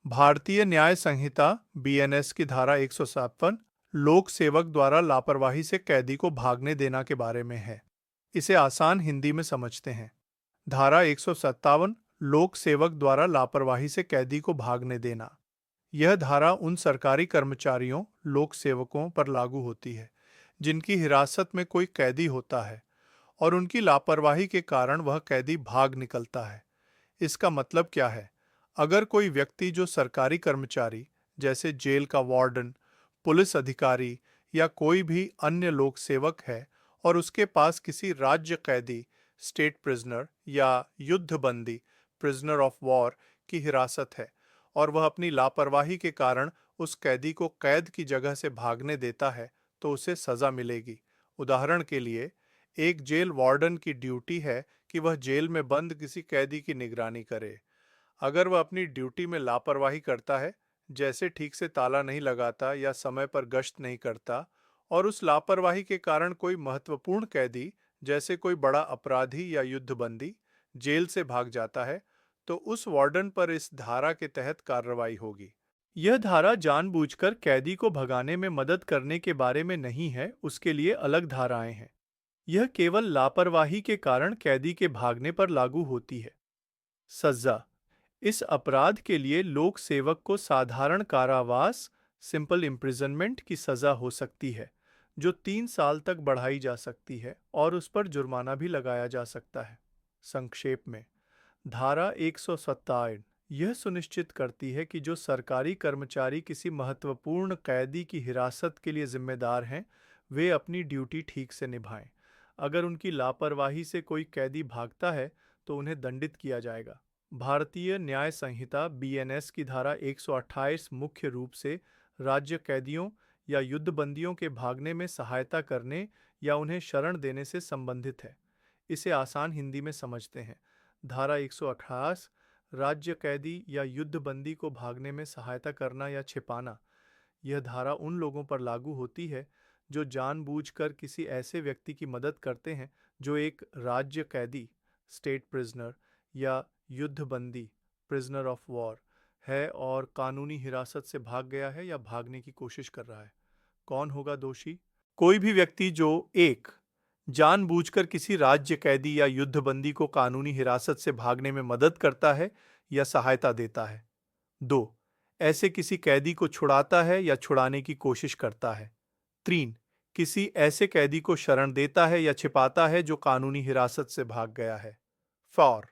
भारतीय न्याय संहिता बीएनएस की धारा 157 लोक सेवक द्वारा लापरवाही से कैदी को भागने देना के बारे में है। इसे आसान हिंदी में समझते हैं। धारा 157 लोक सेवक द्वारा लापरवाही से कैदी को भागने देना। यह धारा उन सरकारी कर्मचारियों, लोक सेवकों पर लागू होती है जिनकी हिरासत में कोई कैदी होता है और उनकी लापरवाही के कारण वह कैदी भाग निकलता है। इसका मतलब क्या है? अगर कोई व्यक्ति जो सरकारी कर्मचारी जैसे जेल का वार्डन, पुलिस अधिकारी या कोई भी अन्य लोक सेवक है और उसके पास किसी राज्य कैदी, स्टेट प्रिजनर या युद्ध बंदी, प्रिजनर ऑफ वॉर की हिरासत है और वह अपनी लापरवाही के कारण उस कैदी को कैद की जगह से भागने देता है तो उसे सजा मिलेगी। उदाहरण के लिए, एक जेल वार्डन की ड्यूटी है कि वह जेल में बंद किसी कैदी की निगरानी करे। अगर वह अपनी ड्यूटी में लापरवाही करता है, जैसे ठीक से ताला नहीं लगाता या समय पर गश्त नहीं करता, और उस लापरवाही के कारण कोई महत्वपूर्ण कैदी, जैसे कोई बड़ा अपराधी या युद्धबंदी, जेल से भाग जाता है, तो उस वार्डन पर इस धारा के तहत कार्रवाई होगी। यह धारा जानबूझकर कैदी को भगाने में मदद करने के बारे में नहीं है, उसके लिए अलग धाराएं हैं। यह केवल लापरवाही के कारण कैदी के भागने पर लागू होती है। सजा। इस अपराध के लिए लोक सेवक को साधारण कारावास, सिंपल इम्प्रिजनमेंट की सजा हो सकती है, जो 3 साल तक बढ़ाई जा सकती है और उस पर जुर्माना भी लगाया जा सकता है। संक्षेप में, धारा 157 यह सुनिश्चित करती है कि जो सरकारी कर्मचारी किसी महत्वपूर्ण कैदी की हिरासत के लिए जिम्मेदार हैं, वे अपनी ड्यूटी ठीक से निभाएं। अगर उनकी लापरवाही से कोई कैदी भागता है, तो उन्हें दंडित किया जाएगा। भारतीय न्याय संहिता बीएनएस की धारा 128 मुख्य रूप से राज्य कैदियों या युद्धबंदियों के भागने में सहायता करने या उन्हें शरण देने से संबंधित है। इसे आसान हिंदी में समझते हैं। धारा 128 राज्य कैदी या युद्धबंदी को भागने में सहायता करना या छिपाना। यह धारा उन लोगों पर लागू होती है जो जानबूझकर किसी ऐसे व्यक्ति की मदद करते हैं जो एक राज्य कैदी, स्टेट प्रिजनर या युद्धबंदी, प्रिजनर ऑफ वॉर है और कानूनी हिरासत से भाग गया है या भागने की कोशिश कर रहा है। कौन होगा दोषी? कोई भी व्यक्ति जो 1. जानबूझकर किसी राज्य कैदी या युद्धबंदी को कानूनी हिरासत से भागने में मदद करता है या सहायता देता है। 2. ऐसे किसी कैदी को छुड़ाता है या छुड़ाने की कोशिश करता है। 3. किसी ऐसे कैदी को शरण देता है या छिपाता है जो कानूनी हिरासत से भाग गया है। 4.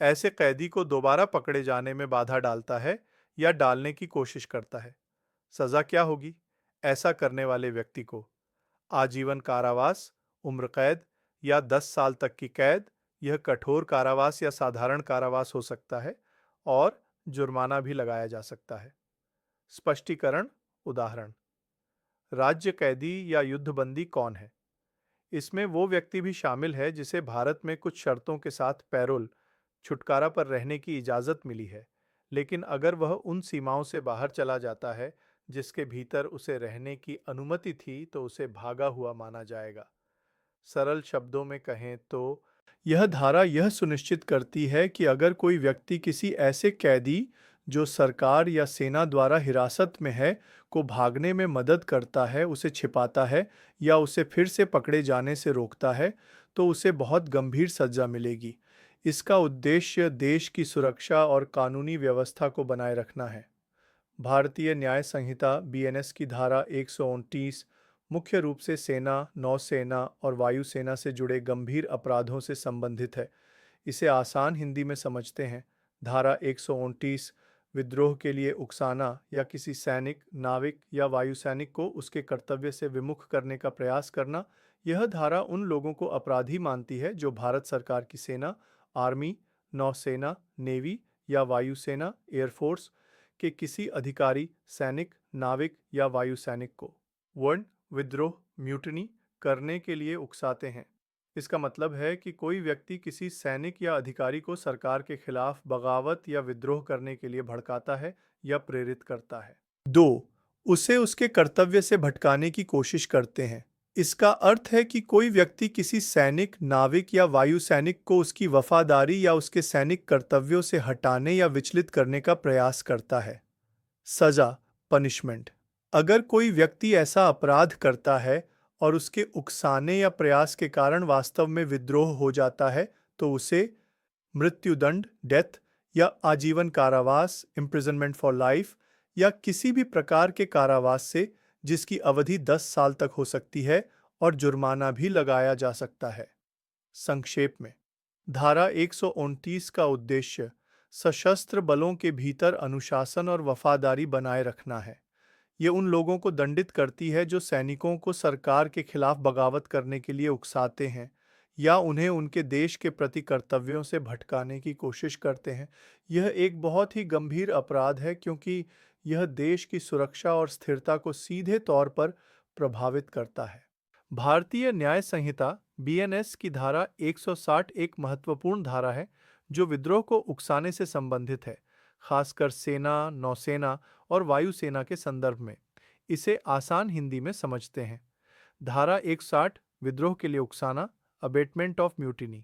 ऐसे कैदी को दोबारा पकड़े जाने में बाधा डालता है या डालने की कोशिश करता है। सजा क्या होगी? ऐसा करने वाले व्यक्ति को आजीवन कारावास, उम्र कैद या 10 साल तक की कैद, यह कठोर कारावास या साधारण कारावास हो सकता है, और जुर्माना भी लगाया जा सकता है। स्पष्टीकरण, उदाहरण। राज्य कैदी या युद्धबंदी कौन है? इसमें वो व्यक्ति भी शामिल है जिसे भारत में कुछ शर्तों के साथ पैरोल, छुटकारा पर रहने की इजाज़त मिली है, लेकिन अगर वह उन सीमाओं से बाहर चला जाता है जिसके भीतर उसे रहने की अनुमति थी, तो उसे भागा हुआ माना जाएगा। सरल शब्दों में कहें तो यह धारा यह सुनिश्चित करती है कि अगर कोई व्यक्ति किसी ऐसे कैदी जो सरकार या सेना द्वारा हिरासत में है को भागने में मदद करता है, उसे छिपाता है या उसे फिर से पकड़े जाने से रोकता है, तो उसे बहुत गंभीर सजा मिलेगी। इसका उद्देश्य देश की सुरक्षा और कानूनी व्यवस्था को बनाए रखना है। भारतीय न्याय संहिता बीएनएस की धारा 129 मुख्य रूप से सेना, नौसेना और वायुसेना से जुड़े गंभीर अपराधों से संबंधित है। इसे आसान हिंदी में समझते हैं। धारा 129 विद्रोह के लिए उकसाना या किसी सैनिक, नाविक या वायुसैनिक को उसके कर्तव्य से विमुख करने का प्रयास करना। यह धारा उन लोगों को अपराधी मानती है जो भारत सरकार की सेना, आर्मी, नौसेना, नेवी या वायुसेना, एयरफोर्स के किसी अधिकारी, सैनिक, नाविक या वायुसैनिक को वर्ण, विद्रोह, म्यूटनी करने के लिए उकसाते हैं। इसका मतलब है कि कोई व्यक्ति किसी सैनिक या अधिकारी को सरकार के खिलाफ बगावत या विद्रोह करने के लिए भड़काता है या प्रेरित करता है। 2. उसे उसके कर्तव्य से भटकाने की कोशिश करते हैं। इसका अर्थ है कि कोई व्यक्ति किसी सैनिक, नाविक या वायुसैनिक को उसकी वफादारी या उसके सैनिक कर्तव्यों से हटाने या विचलित करने का प्रयास करता है। सजा, पनिशमेंट। अगर कोई व्यक्ति ऐसा अपराध करता है और उसके उकसाने या प्रयास के कारण वास्तव में विद्रोह हो जाता है, तो उसे मृत्युदंड, डेथ, या आजीवन कारावास, इम्प्रिजनमेंट फॉर लाइफ, या किसी भी प्रकार के कारावास से जिसकी अवधि 10 साल तक हो सकती है, और जुर्माना भी लगाया जा सकता है। संक्षेप में, धारा 129 का उद्देश्य सशस्त्र बलों के भीतर अनुशासन और वफादारी बनाए रखना है। ये उन लोगों को दंडित करती है जो सैनिकों को सरकार के खिलाफ बगावत करने के लिए उकसाते हैं या उन्हें उनके देश के प्रति कर्तव्यों से भटकाने की कोशिश करते हैं। यह एक बहुत ही गंभीर अपराध है क्योंकि यह देश की सुरक्षा और स्थिरता को सीधे तौर पर प्रभावित करता है। भारतीय न्याय संहिता बीएनएस की धारा 160 एक महत्वपूर्ण धारा है जो विद्रोह को उकसाने से संबंधित है, खासकर सेना, नौसेना और वायुसेना के संदर्भ में। इसे आसान हिंदी में समझते हैं। धारा 160 विद्रोह के लिए उकसाना, अबेटमेंट ऑफ म्यूटिनी।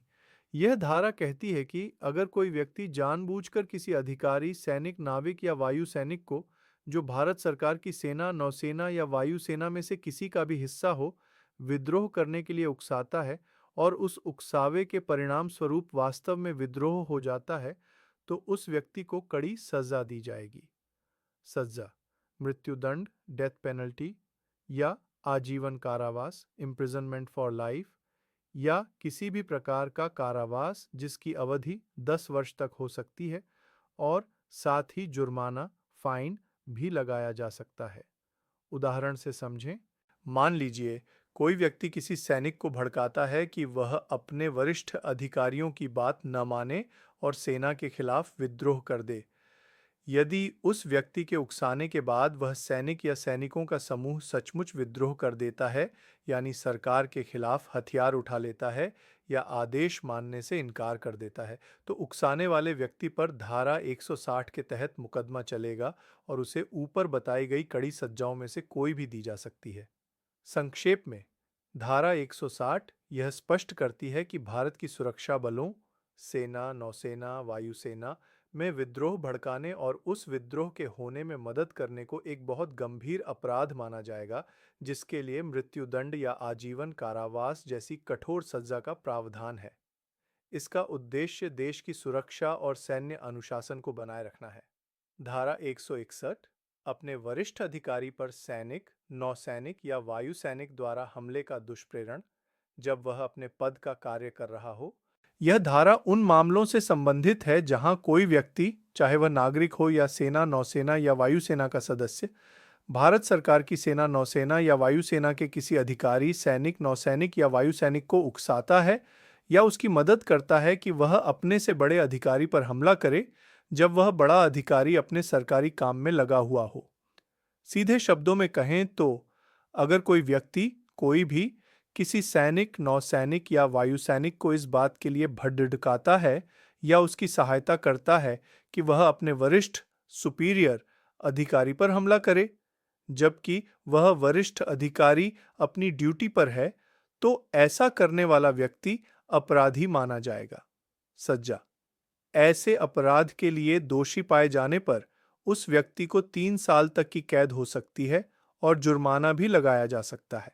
यह धारा कहती है कि अगर कोई व्यक्ति जानबूझकर किसी अधिकारी, सैनिक, नाविक या वायु सैनिक को, जो भारत सरकार की सेना, नौसेना या वायुसेना में से किसी का भी हिस्सा हो, विद्रोह करने के लिए उकसाता है और उस उकसावे के परिणाम स्वरूप वास्तव में विद्रोह हो जाता है, तो उस व्यक्ति को कड़ी सजा दी जाएगी। सजा, मृत्युदंड, डेथ पेनल्टी, या आजीवन कारावास, इम्प्रिजनमेंट फॉर लाइफ, या किसी भी प्रकार का कारावास जिसकी अवधि 10 वर्ष तक हो सकती है, और साथ ही जुर्माना, फाइन भी लगाया जा सकता है। उदाहरण से समझें। मान लीजिए कोई व्यक्ति किसी सैनिक को भड़काता है कि वह अपने वरिष्ठ अधिकारियों की बात न माने और सेना के खिलाफ विद्रोह कर दे। यदि उस व्यक्ति के उकसाने के बाद वह सैनिक या सैनिकों का समूह सचमुच विद्रोह कर देता है, यानी सरकार के खिलाफ हथियार उठा लेता है या आदेश मानने से इनकार कर देता है, तो उकसाने वाले व्यक्ति पर धारा 160 के तहत मुकदमा चलेगा और उसे ऊपर बताई गई कड़ी सजाओं में से कोई भी दी जा सकती है। संक्षेप में, धारा 160 यह स्पष्ट करती है कि भारत की सुरक्षा बलों, सेना, नौसेना, वायुसेना में विद्रोह भड़काने और उस विद्रोह के होने में मदद करने को एक बहुत गंभीर अपराध माना जाएगा, जिसके लिए मृत्युदंड या आजीवन कारावास जैसी कठोर सजा का प्रावधान है। इसका उद्देश्य देश की सुरक्षा और सैन्य अनुशासन को बनाए रखना है। धारा 161 अपने वरिष्ठ अधिकारी पर सैनिक, नौसैनिक या वायु सैनिक द्वारा हमले का दुष्प्रेरण, जब वह अपने पद का कार्य कर रहा हो। यह धारा उन मामलों से संबंधित है जहां कोई व्यक्ति, चाहे वह नागरिक हो या सेना, नौसेना या वायुसेना का सदस्य, भारत सरकार की सेना, नौसेना या वायुसेना के किसी अधिकारी, सैनिक, नौसैनिक या वायुसैनिक को उकसाता है या उसकी मदद करता है कि वह अपने से बड़े अधिकारी पर हमला करे जब वह बड़ा अधिकारी अपने सरकारी काम में लगा हुआ हो। सीधे शब्दों में कहें तो अगर कोई व्यक्ति, कोई भी, किसी सैनिक, नौसैनिक या वायुसैनिक को इस बात के लिए भड़काता है या उसकी सहायता करता है कि वह अपने वरिष्ठ, सुपीरियर अधिकारी पर हमला करे, जबकि वह वरिष्ठ अधिकारी अपनी ड्यूटी पर है, तो ऐसा करने वाला व्यक्ति अपराधी माना जाएगा। सजा, ऐसे अपराध के लिए दोषी पाए जाने पर उस व्यक्ति को 3 साल तक की कैद हो सकती है और जुर्माना भी लगाया जा सकता है।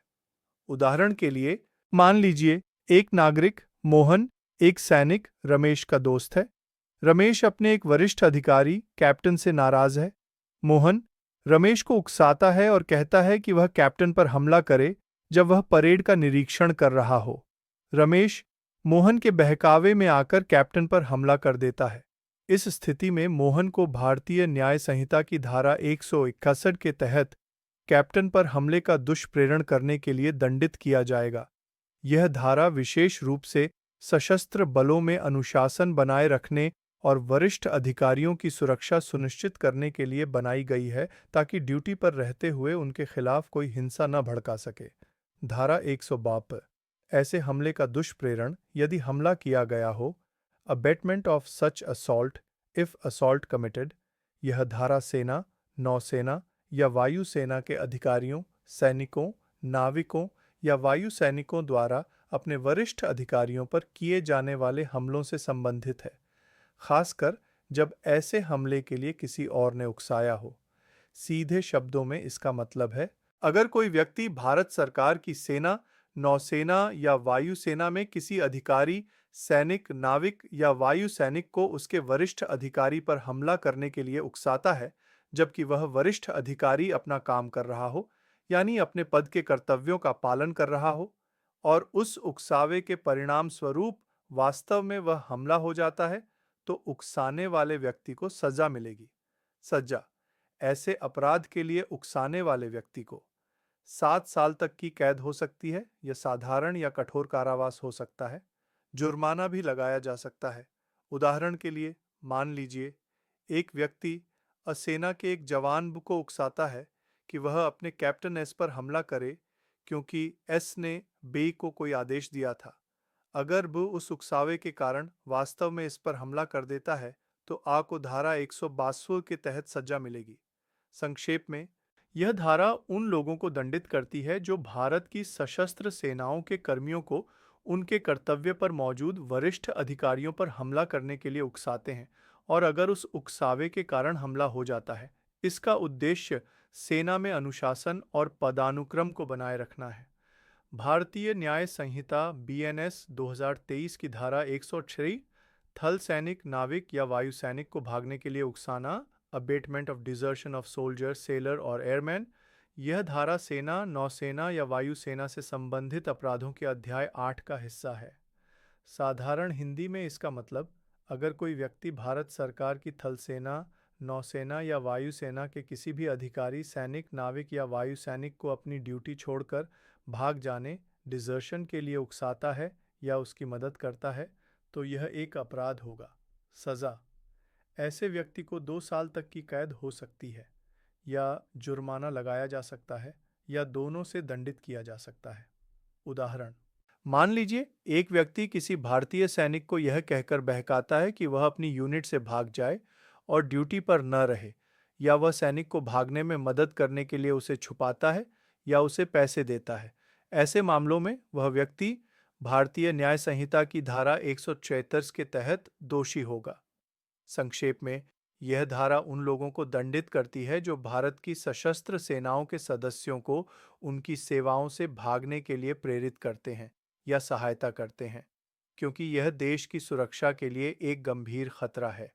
उदाहरण के लिए, मान लीजिए एक नागरिक, मोहन, एक सैनिक, रमेश का दोस्त है। रमेश अपने एक वरिष्ठ अधिकारी, कैप्टन से नाराज है। मोहन रमेश को उकसाता है और कहता है कि वह कैप्टन पर हमला करे जब वह परेड का निरीक्षण कर रहा हो। रमेश मोहन के बहकावे में आकर कैप्टन पर हमला कर देता है। इस स्थिति में मोहन को भारतीय न्याय संहिता की धारा 161 के तहत कैप्टन पर हमले का दुष्प्रेरण करने के लिए दंडित किया जाएगा। यह धारा विशेष रूप से सशस्त्र बलों में अनुशासन बनाए रखने और वरिष्ठ अधिकारियों की सुरक्षा सुनिश्चित करने के लिए बनाई गई है ताकि ड्यूटी पर रहते हुए उनके खिलाफ कोई हिंसा न भड़का सके। धारा 152 ऐसे हमले का दुष्प्रेरण यदि हमला किया गया हो, abetment of such assault if assault committed. यह धारा सेना, नौसेना या वायु सेना के अधिकारियों, सैनिकों, नाविकों या वायु सैनिकों द्वारा अपने वरिष्ठ अधिकारियों पर किए जाने वाले हमलों से संबंधित है, खासकर जब ऐसे हमले के लिए किसी और ने उकसाया हो। सीधे शब्दों में इसका मतलब है, अगर कोई व्यक्ति भारत सरकार की सेना, नौसेना या वायुसेना में किसी अधिकारी, सैनिक, नाविक या वायु सैनिक को उसके वरिष्ठ अधिकारी पर हमला करने के लिए उकसाता है, जबकि वह वरिष्ठ अधिकारी अपना काम कर रहा हो, यानी अपने पद के कर्तव्यों का पालन कर रहा हो, और उस उकसावे के परिणाम स्वरूप वास्तव में वह हमला हो जाता है, तो उकसाने वाले व्यक्ति को सजा मिलेगी। सजा: ऐसे अपराध के लिए उकसाने वाले व्यक्ति को 7 साल तक की कैद हो सकती है या साधारण या कठोर कारावास हो सकता है। जुर्माना भी लगाया जा सकता है। उदाहरण के लिए, मान लीजिए एक व्यक्ति सेना के एक जवान को उकसाता है कि वह अपने कैप्टन एस पर हमला करे, क्योंकि एस ने बे को कोई आदेश दिया था। अगर वो उस उकसावे के कारण वास्तव में इस पर हमला कर देता है, तो आ को धारा 162 के तहत सजा मिलेगी। संक्षेप में, यह धारा उन लोगों को दंडित करती है जो भारत की सशस्त्र सेनाओं के कर्मियों को उनके कर्तव्य पर मौजूद वरिष्ठ अधिकारियों पर हमला करने के लिए उकसाते हैं, और अगर उस उकसावे के कारण हमला हो जाता है। इसका उद्देश्य सेना में अनुशासन और पदानुक्रम को बनाए रखना है। भारतीय न्याय संहिता बीएनएस 2023 की धारा 106 थल सैनिक, नाविक या वायु सैनिक को भागने के लिए उकसाना, abetment of desertion of soldier, sailor और एयरमैन, यह धारा सेना, नौसेना या वायुसेना से संबंधित अपराधों के अध्याय 8 का हिस्सा है। साधारण हिंदी में इसका मतलब, अगर कोई व्यक्ति भारत सरकार की थल सेना, नौसेना या वायुसेना के किसी भी अधिकारी, सैनिक, नाविक या वायु सैनिक को अपनी ड्यूटी छोड़कर भाग जाने, डिजर्शन के लिए उकसाता है या उसकी मदद करता है, तो यह एक अपराध होगा। सज़ा: ऐसे व्यक्ति को 2 साल तक की कैद हो सकती है, या जुर्माना लगाया जा सकता है, या दोनों से दंडित किया जा सकता है। उदाहरण: मान लीजिए एक व्यक्ति किसी भारतीय सैनिक को यह कहकर बहकाता है कि वह अपनी यूनिट से भाग जाए और ड्यूटी पर न रहे, या वह सैनिक को भागने में मदद करने के लिए उसे छुपाता है या उसे पैसे देता है। ऐसे मामलों में वह व्यक्ति भारतीय न्याय संहिता की धारा 143 के तहत दोषी होगा। संक्षेप में, यह धारा उन लोगों को दंडित करती है जो भारत की सशस्त्र सेनाओं के सदस्यों को उनकी सेवाओं से भागने के लिए प्रेरित करते हैं या सहायता करते हैं, क्योंकि यह देश की सुरक्षा के लिए एक गंभीर खतरा है।